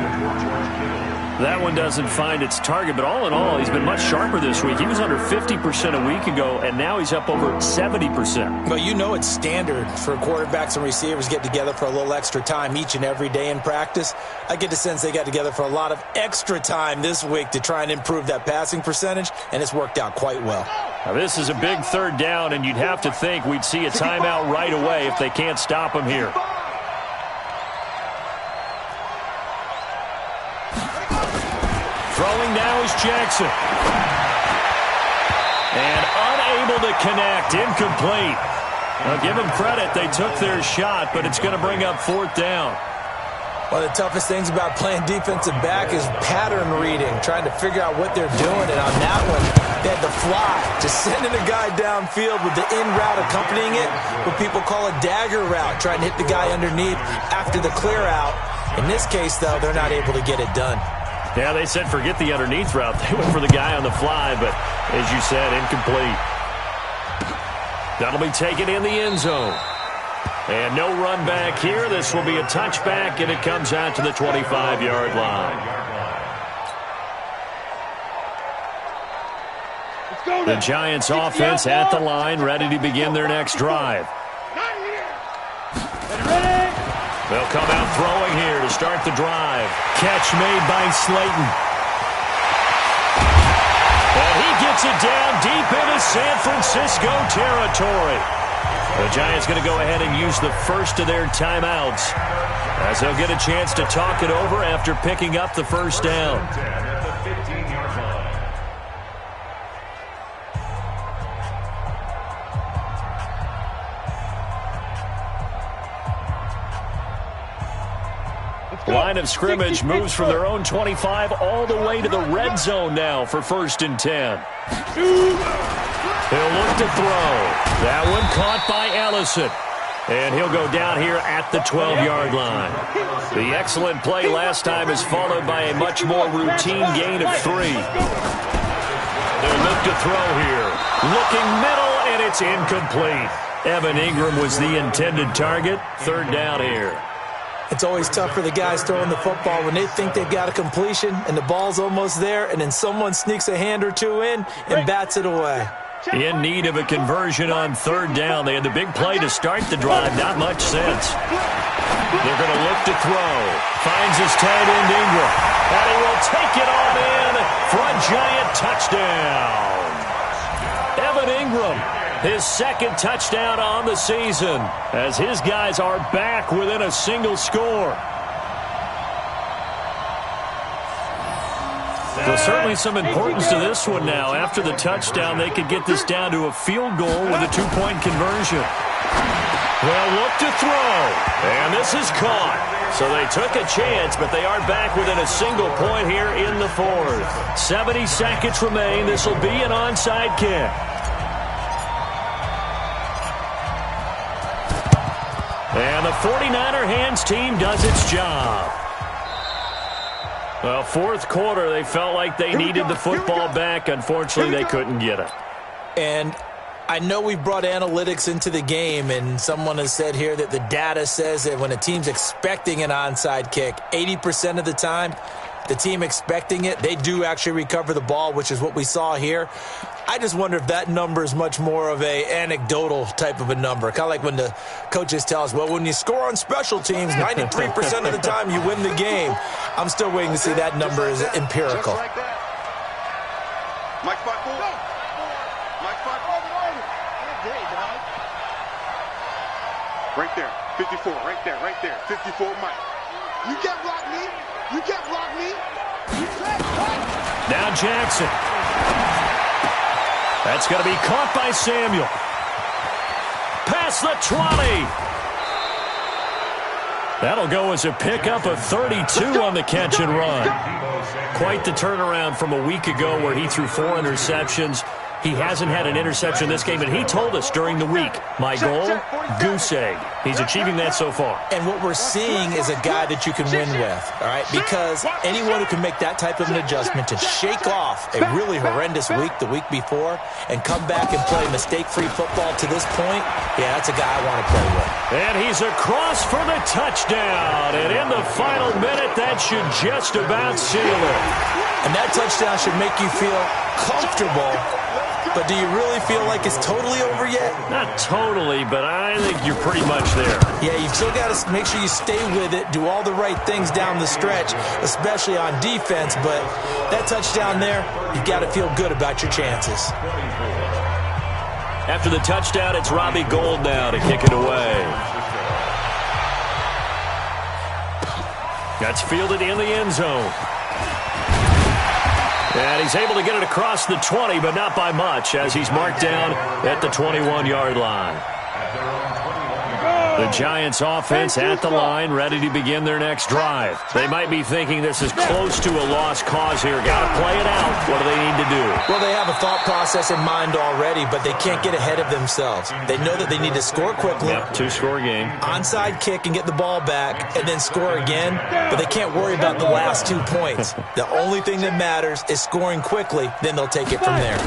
That one doesn't find its target, but all in all, he's been much sharper this week. He was under 50% a week ago, and now he's up over 70%. Well, you know it's standard for quarterbacks and receivers get together for a little extra time each and every day in practice. I get the sense they got together for a lot of extra time this week to try and improve that passing percentage, and it's worked out quite well. Now, this is a big third down, and you'd have to think we'd see a timeout right away if they can't stop him here. Throwing now is Jackson. And unable to connect, incomplete. Now, give them credit, they took their shot, but it's going to bring up fourth down. One of the toughest things about playing defensive back is pattern reading, trying to figure out what they're doing. And on that one, they had to fly, just sending a guy downfield with the in route accompanying it, what people call a dagger route, trying to hit the guy underneath after the clear out. In this case, though, they're not able to get it done. Yeah, they said forget the underneath route. They went for the guy on the fly, but as you said, incomplete. That'll be taken in the end zone. And no run back here. This will be a touchback, and it comes out to the 25-yard line. The Giants offense at the line, ready to begin their next drive. They'll come out throwing here to start the drive. Catch made by Slayton. And he gets it down deep into San Francisco territory. The Giants going to go ahead and use the first of their timeouts, as they'll get a chance to talk it over after picking up the first down. Line of scrimmage moves from their own 25 all the way to the red zone now for 1st and 10. He'll look to throw. That one caught by Ellison. And he'll go down here at the 12-yard line. The excellent play last time is followed by a much more routine gain of 3. They'll look to throw here. Looking middle, and it's incomplete. Evan Ingram was the intended target. 3rd down here. It's always tough for the guys throwing the football when they think they've got a completion and the ball's almost there, and then someone sneaks a hand or two in and bats it away. In need of a conversion on 3rd down. They had the big play to start the drive. Not much sense. They're going to look to throw. Finds his tight end Ingram. And he will take it on in for a Giant touchdown. Evan Ingram, his 2nd touchdown on the season, as his guys are back within a single score. So certainly some importance to this one now. After the touchdown, they could get this down to a field goal with a 2-point conversion. They'll look to throw, and this is caught. So they took a chance, but they are back within a single point here in the 4th. 70 seconds remain. This will be an onside kick. And the 49er hands team does its job. Well, 4th quarter, they felt like they needed the football back. Unfortunately, they couldn't get it. And I know we've brought analytics into the game, and someone has said here that the data says that when a team's expecting an onside kick, 80% of the time, the team expecting it, they do actually recover the ball, which is what we saw here. I just wonder if that number is much more of a anecdotal type of a number. Kind of like when the coaches tell us, well, when you score on special teams, 93% of the time you win the game. I'm still waiting to see that number is empirical. Just like that. Mike spot 4. Mike spot 4. Right there. 54. Right there. Right there. 54 Mike. You can't block me. You can't block me. You can't block me. Now Jackson. That's going to be caught by Samuel. Past the 20. That'll go as a pickup of 32 on the catch and run. Quite the turnaround from a week ago where he threw 4 interceptions. He hasn't had an interception this game, and he told us during the week, my goal, goose egg. He's achieving that so far. And what we're seeing is a guy that you can win with, all right? Because anyone who can make that type of an adjustment to shake off a really horrendous week the week before and come back and play mistake-free football to this point, yeah, that's a guy I want to play with. And he's across for the touchdown. And in the final minute, that should just about seal it. And that touchdown should make you feel comfortable. But do you really feel like it's totally over yet? Not totally, but I think you're pretty much there. Yeah, you've still got to make sure you stay with it, do all the right things down the stretch, especially on defense. But that touchdown there, you've got to feel good about your chances. After the touchdown, it's Robbie Gould now to kick it away. That's fielded in the end zone. And he's able to get it across the 20, but not by much, as he's marked down at the 21-yard line. The Giants offense at the line, ready to begin their next drive. They might be thinking this is close to a lost cause here. Got to play it out. What do they need to do? Well, they have a thought process in mind already, but they can't get ahead of themselves. They know that they need to score quickly. Yep, two-score game. Onside kick and get the ball back, and then score again. But they can't worry about the last 2 points. The only thing that matters is scoring quickly. Then they'll take it from there.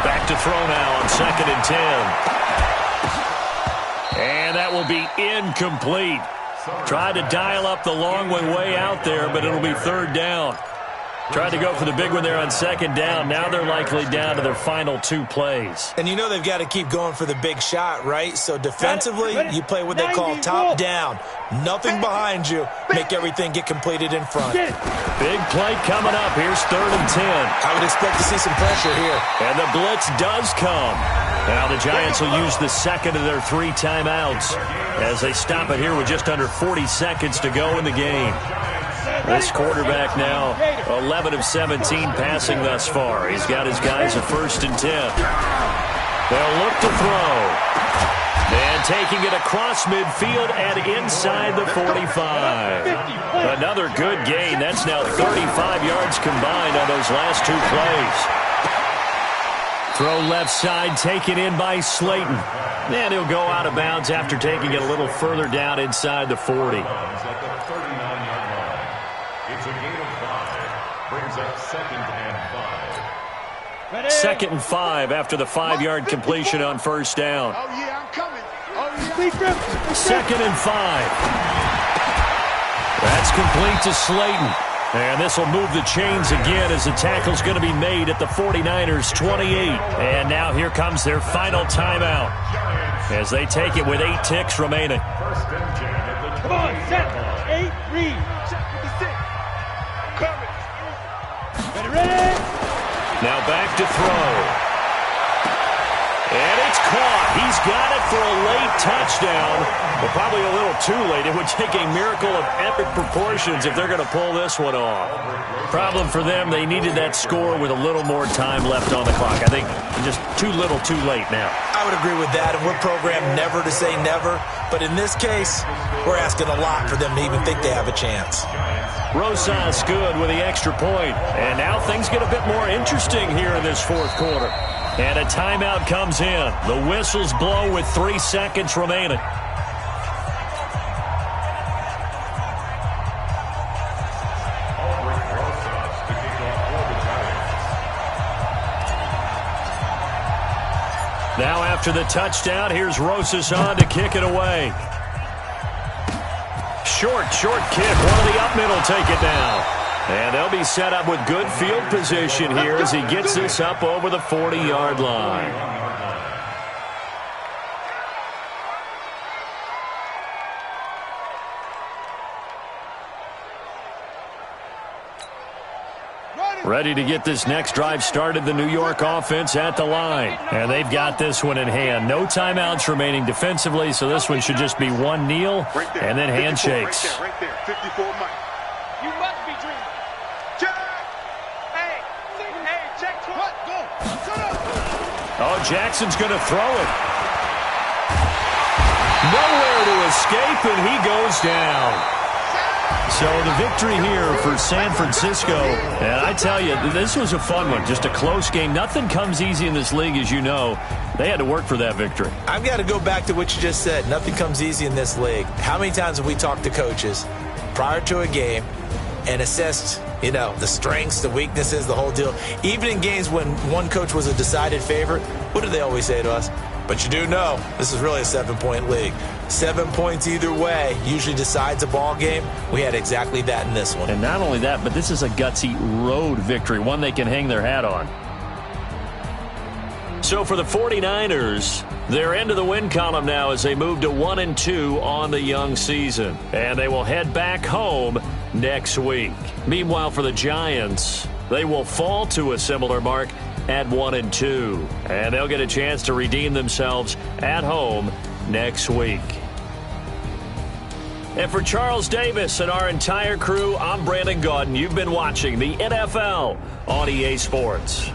Back to throw now on 2nd and 10. And that will be incomplete. Tried to dial up the long one way out there, but it'll be 3rd down. Tried to go for the big one there on 2nd down. Now they're likely down to their final 2 plays. And you know they've got to keep going for the big shot, right? So defensively, you play what they call top down. Nothing behind you. Make everything get completed in front. Big play coming up. Here's 3rd and 10. I would expect to see some pressure here. And the blitz does come. Now the Giants will use the second of their 3 timeouts as they stop it here with just under 40 seconds to go in the game. This quarterback now 11 of 17 passing thus far. He's got his guys at 1st and 10. They'll look to throw. And taking it across midfield and inside the 45. Another good gain. That's now 35 yards combined on those last 2 plays. Throw left side, taken in by Slayton. And he'll go out of bounds after taking it a little further down inside the 40. It's a gain of 5. Brings up 2nd and 5. 2nd and 5 after the 5-yard completion on 1st down. Oh, yeah, I'm coming. Oh, yeah. 2nd and 5. That's complete to Slayton. And this will move the chains again as the tackle's going to be made at the 49ers' 28. And now here comes their final timeout as they take it with 8 ticks remaining. 1st and 10 at the 20. Come on, 7, 8, read. Check with the 6. Coverage. Ready? Now back to throw. And it's caught. He's got it for a late touchdown. But probably a little too late. It would take a miracle of epic proportions if they're going to pull this one off. Problem for them, they needed that score with a little more time left on the clock. I think just too little too late now. I would agree with that, and we're programmed never to say never. But in this case, we're asking a lot for them to even think they have a chance. Rosas good with the extra point. And now things get a bit more interesting here in this 4th quarter. And a timeout comes in. The whistles blow with 3 seconds remaining. Now after the touchdown, here's Rosas on to kick it away. Short kick. One of the up middle take it now. And they'll be set up with good field position here as he gets this up over the 40-yard line. Ready to get this next drive started, the New York offense at the line. And they've got this one in hand. No timeouts remaining defensively, so this one should just be one kneel and then handshakes. Right there, 54 Mike. You must be dreaming. Check. Hey, check. What? Go. Shut up. Oh, Jackson's going to throw it. Nowhere to escape, and he goes down. So the victory here for San Francisco, and I tell you, this was a fun one, just a close game. Nothing comes easy in this league, as you know. They had to work for that victory. I've got to go back to what you just said. Nothing comes easy in this league. How many times have we talked to coaches prior to a game and assessed, the strengths, the weaknesses, the whole deal? Even in games when one coach was a decided favorite, what do they always say to us? But you do know this is really a 7-point league. 7 points either way usually decides a ball game. We had exactly that in this one. And not only that, but this is a gutsy road victory, one they can hang their hat on. So for the 49ers, they're into the win column now as they move to 1-2 on the young season. And they will head back home next week. Meanwhile, for the Giants, they will fall to a similar mark at 1-2. And they'll get a chance to redeem themselves at home next week. And for Charles Davis and our entire crew, I'm Brandon Gaudin. You've been watching the NFL on EA Sports.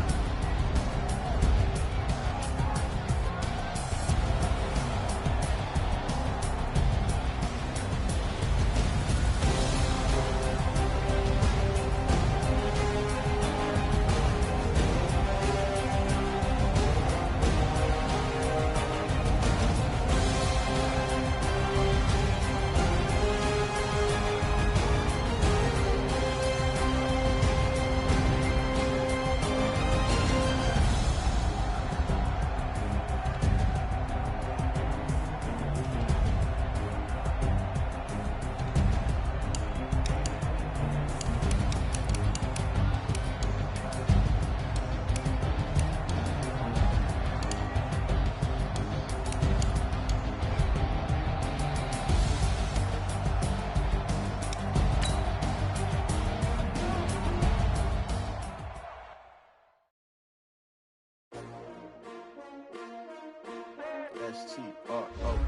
S-T-R-O.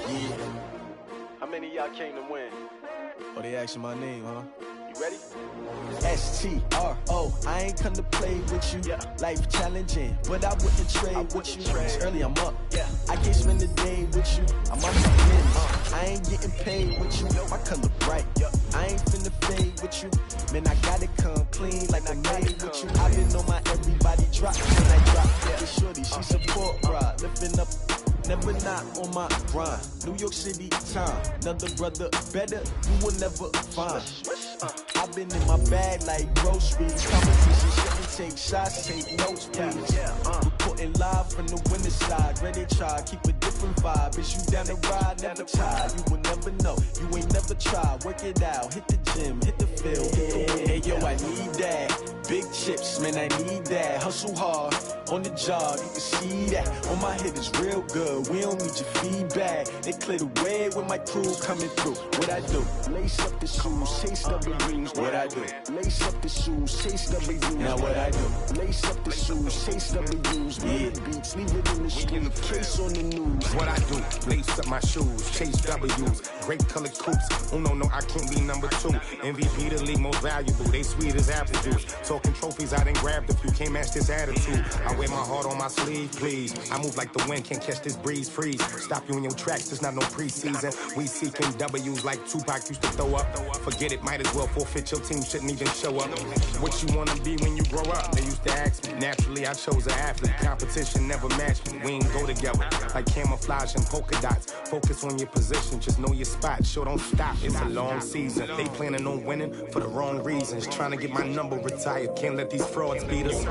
Yeah. How many of y'all came to win? Oh, they asking my name, huh? You ready? S-T-R-O. I ain't come to play with you. Yeah. Life challenging, but I wouldn't trade with you. trade. It's early, I'm up. Yeah. I can't spend the day with you. I'm on my business. I ain't getting paid with you. My color bright. I ain't finna fade with you. Man, I gotta come clean like I made with you. I been on my everybody drop when I drop. Yeah, shorty, she support ride. Lifting up, never not on my grind. New York City time. Another brother better, you will never find. I've been in my bag like groceries. Competition shouldn't take shots, take notes, please. Reporting live from the winter side. Ready to try, keep a different vibe. Is you down the ride, never tired. You will never know, you ain't never tried. Work it out, hit the gym, hit the field, hit the win. Hey yo, I need that. Big chips, man, I need that. Hustle hard, on the job, you can see that. On my hit is real good, we don't need your feedback. They clear the way when my crew coming through. What I do? Lace up the shoes, chase W's. What I do? Lace up the shoes, chase W's. Now what I do? Lace up the shoes, chase W's. Yeah, beats, leave it in the street, case on the news. What I do, lace up my shoes, chase W's, great colored coops. Oh no, I can't be number 2. MVP the league most valuable, they sweet as apple juice. Talking trophies, I done grabbed a few, can't match this attitude. I wear my heart on my sleeve, please. I move like the wind, can't catch this breeze, freeze. Stop you in your tracks, there's not no preseason. We seeking W's like Tupac used to throw up. Forget it, might as well forfeit, your team shouldn't even show up. What you wanna be when you grow up? They used to ask me, naturally I chose an athlete. Competition never matched me, we ain't go together. Like camouflage and polka dots. Focus on your position, just know your spot. Sure, don't stop, it's a long season. They planning on winning for the wrong reasons. Trying to get my number retired, can't let these frauds beat us.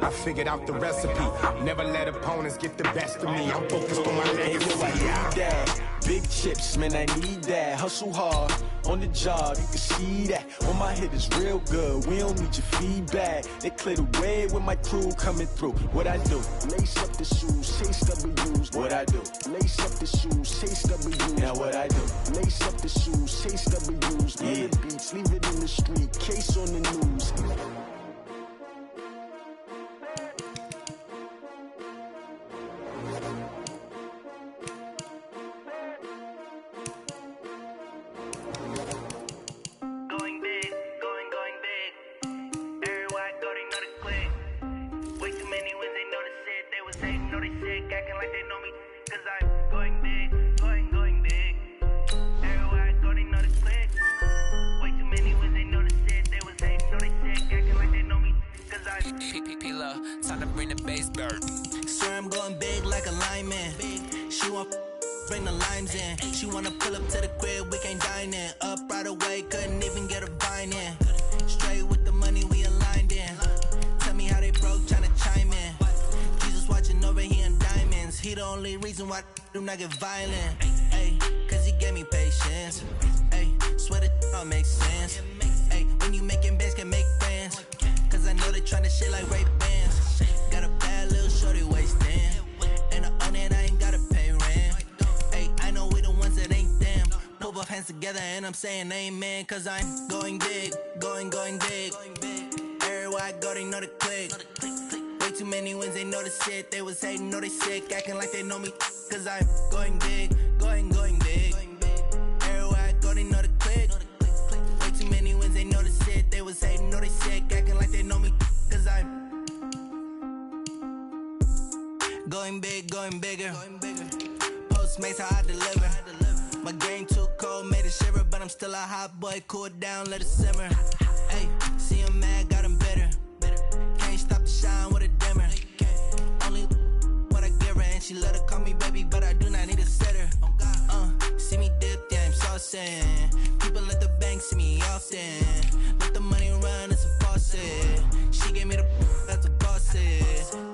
I figured out the recipe, never let opponents get the best of me. I'm focused on my legacy. I need that. Big chips, man, I need that. Hustle hard, on the job, you can see that. On my hit is real good, we don't need your feedback. They clear the way when my crew coming through. What I do? Lace up the shoes, chase W's. What I do? Lace up the shoes, chase W's. Now what I do? Lace up the shoes, chase W's. Yeah, beats, leave it in the street, case on the news. Acting like they know me, cause I'm going big, going big. Everywhere I go, they know the click. P-P-P-P-P-Love, time to bring the bass bird. Swear I'm going big like a lineman. She want bring the limes in. She wanna pull up to the crib, we can't dine in. Up right away, couldn't even get a vine in. Straight with the money we aligned in. Tell me how they broke, tryna chime in. Jesus watching over here in diamonds. He the only reason why do not get violent. Ayy, cause he gave me patience. Ayy, swear that all makes sense. Ayy, when you making bands, can make friends. Cause I know they tryna shit like Ray Bans. Got a bad little shorty wasting. And I own it, I ain't gotta pay rent. Ayy, I know we the ones that ain't them. Pull both hands together and I'm saying amen. Cause I'm going big, going big. Everywhere I go, they know the click. Way too many wins, they know the shit. They was hating, know they sick, acting like they know me. Cause I'm going big, going big. Everywhere I go, they know the click. Way too many wins, they know the shit. They was hating, know they sick, acting like they know me. Cause I'm going big, going bigger. Postmates, how I deliver. My game too cold, made it shiver. But I'm still a hot boy, cool it down, let it simmer. Ayy, see him mad, got him bitter. Can't stop the shine with a dimmer. Only what I give her, and she let her call me baby, but I do not need a sitter. See me dip, yeah, I'm saucing. People at the bank see me often. Let the money run, it's a faucet. She gave me the that's a boss it.